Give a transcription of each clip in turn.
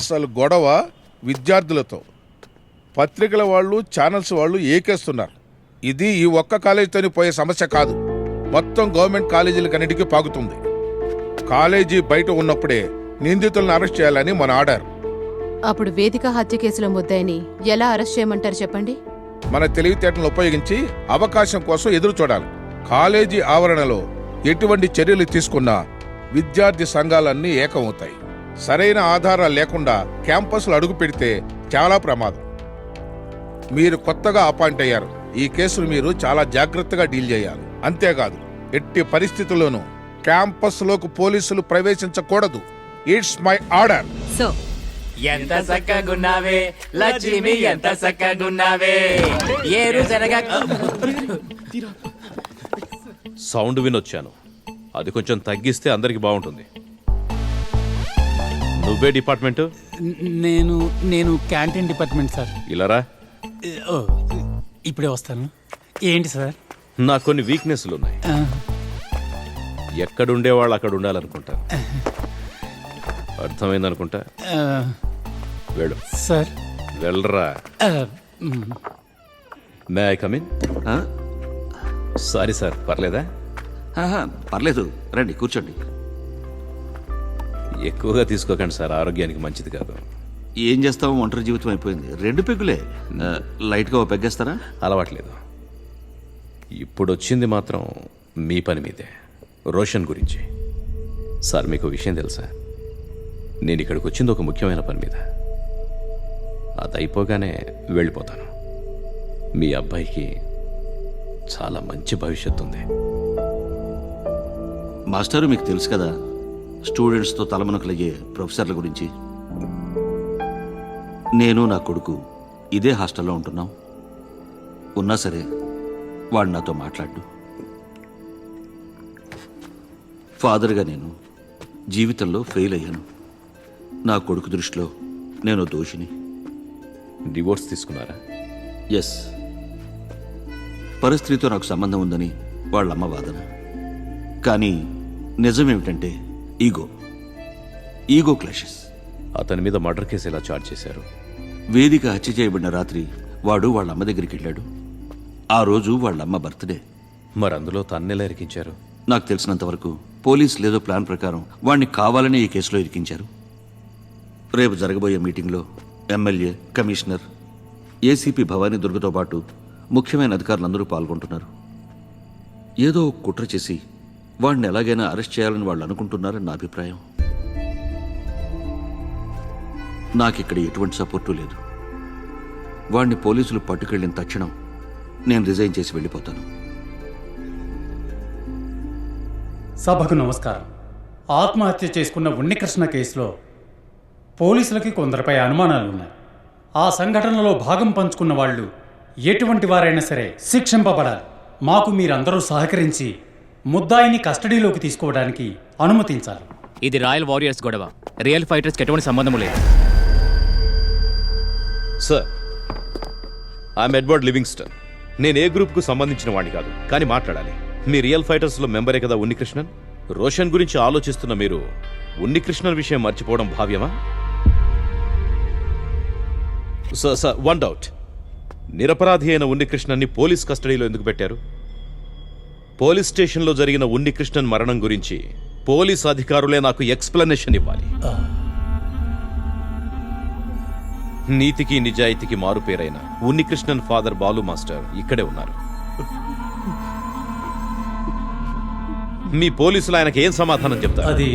అసలు గొడవ విద్యార్థులతో. పత్రికల వాళ్ళు, ఛానల్స్ వాళ్ళు ఏకేస్తున్నారు. ఇది ఈ ఒక్క కాలేజీతోని పోయే సమస్య కాదు, మొత్తం గవర్నమెంట్ కాలేజీలకన్నిటికీ పాకుతుంది. కాలేజీ బయట ఉన్నప్పుడే నిందితులను అరెస్ట్ చేయాలని మన ఆర్డర్. అప్పుడు వేదిక హత్య కేసులో ముద్దాయిని ఎలా అరెస్ట్ చేయమంటారు చెప్పండి? మన తెలివితేటలను ఉపయోగించి అవకాశం కోసం ఎదురు చూడాలి. కాలేజీ ఆవరణలో ఎటువంటి చర్యలు తీసుకున్నా విద్యార్థి సంఘాలన్నీ ఏకమవుతాయి. సరైన ఆధారాలు లేకుండా క్యాంపస్లో అడుగు పెడితే చాలా ప్రమాదం. మీరు కొత్తగా అపాయింట్ అయ్యారు. ఈ కేసులు మీరు చాలా జాగ్రత్తగా డీల్ చేయాలి. అంతేకాదు, ఎట్టి పరిస్థితుల్లోనూ క్యాంపస్లోకి పోలీసులు ప్రవేశించకూడదు. It's my order. సో ఎంత చక్కగున్నావే లక్ష్మి, ఎంత చక్కగున్నావే. ఏరు జరగా సౌండ్ వినొచ్చాను, అది కొంచెం తగ్గిస్తే అందరికి బాగుంటుంది. నువ్వే డిపార్ట్మెంట్? నేను క్యాంటీన్ డిపార్ట్మెంట్ సార్. ఇలారా. ఓ, ఇప్పుడే వస్తాను. ఏంటి సార్? నాకు కొన్ని వీక్నెస్లు ఉన్నాయి. ఎక్కడుండేవాళ్ళు అక్కడ ఉండాలనుకుంటా. అర్థమైందనుకుంటా. వెళ్ళు సార్. వెళ్ళరా. May I come in? Sorry sir, పర్లేదా? పర్లేదు, రండి కూర్చోండి. ఎక్కువగా తీసుకోకండి సార్, ఆరోగ్యానికి మంచిది కాదు. ఏం చేస్తామో, ఒంటరి జీవితం అయిపోయింది. 2 పెగ్గులే. లైట్గా ఓ పెగ్గేస్తారా? అలవాట్లేదు. ఇప్పుడు వచ్చింది మాత్రం మీ పని మీదే, రోషన్ గురించి. సార్, మీకు విషయం తెలుసా? నేను ఇక్కడికి వచ్చింది ఒక ముఖ్యమైన పని మీద. అది అయిపోగానే వెళ్ళిపోతాను. మీ అబ్బాయికి చాలా మంచి భవిష్యత్తు ఉంది. మాస్టారు, మీకు తెలుసు కదా స్టూడెంట్స్తో తలమునకలయ్యే ప్రొఫెసర్ల గురించి. నేను నా కొడుకు ఇదే హాస్టల్లో ఉంటున్నాం. ఉన్నా సరే వాడు నాతో మాట్లాడు. ఫాదర్గా నేను జీవితంలో ఫెయిల్ అయ్యాను. నా కొడుకు దృష్టిలో నేను దోషిని. డివోర్స్ తీసుకున్నారా? ఎస్. పరిస్థితితో నాకు సంబంధం ఉందని వాళ్ళమ్మ వాదన. కానీ నిజమేమిటంటే ఈగో క్లాషెస్. అతని మీద మర్డర్ కేసు ఎలా చార్జ్ చేశారు? వేదిక హత్య చేయబడిన రాత్రి వాడు వాళ్ళ అమ్మ దగ్గరికి వెళ్ళాడు. ఆ రోజు వాళ్ళమ్మ బర్త్డే. మరి అందులో తన్నెలా ఇరికించారు? నాకు తెలిసినంత వరకు పోలీసులు ఏదో ప్లాన్ ప్రకారం వాడిని కావాలనే ఈ కేసులో ఇరికించారు. రేపు జరగబోయే మీటింగ్లో ఎమ్మెల్యే, కమిషనర్, ఏసీపీ భవానీ దుర్గతో పాటు ముఖ్యమైన అధికారులందరూ పాల్గొంటున్నారు. ఏదో కుట్ర చేసి వాడిని ఎలాగైనా అరెస్ట్ చేయాలని వాళ్ళు అనుకుంటున్నారని నా అభిప్రాయం. నాకిక్కడ ఎటువంటి సపోర్టు లేదు. వాడిని పోలీసులు పట్టుకెళ్ళిన తక్షణం నేను రిజైన్ చేసి వెళ్ళిపోతాను. సభకు నమస్కారం. ఆత్మహత్య చేసుకున్న ఉన్నికృష్ణ కేసులో పోలీసులకి కొందరిపై అనుమానాలు ఉన్నాయి. ఆ సంఘటనలో భాగం పంచుకున్న వాళ్ళు ఎటువంటి వారైనా సరే శిక్షింపబడాలి. మాకు మీరందరూ సహకరించి ముద్దాయిని కస్టడీలోకి తీసుకోవడానికి అనుమతించాలి. ఇది రాయల్ వారియర్స్ గొడవ, రియల్ ఫైటర్స్కి ఎటువంటి సంబంధం లేదు. Sir, I'm Edward Livingston. నేను ఏ గ్రూప్కు సంబంధించిన వాడిని కాదు, కానీ మాట్లాడాలి. మీ రియల్ ఫైటర్స్లో మెంబరే కదా ఉన్నికృష్ణన్? రోషన్ గురించి ఆలోచిస్తున్న మీరు ఉన్నికృష్ణన్ విషయం మర్చిపోవడం భావ్యమా? Sir, one doubt. నిరపరాధి అయిన ఉన్నికృష్ణన్ని పోలీస్ కస్టడీలో ఎందుకు పెట్టారు? పోలీస్ స్టేషన్లో జరిగిన ఉన్నికృష్ణన్ మరణం గురించి పోలీస్ అధికారులే నాకు ఎక్స్ప్లెనేషన్ ఇవ్వాలి. నీతికి నిజాయితీకి మారుపేరైన ఉన్నికృష్ణన్ ఫాదర్ బాలు మాస్టర్ ఇక్కడే ఉన్నారు. మీ పోలీసులు ఆయనకి ఏం సమాధానం చెప్తారు? అది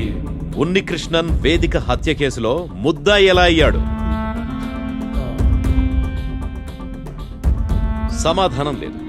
ఉన్నికృష్ణన్ వేదిక హత్య కేసులో ముద్దాయి ఎలా అయ్యాడు? సమాధానం లేదు.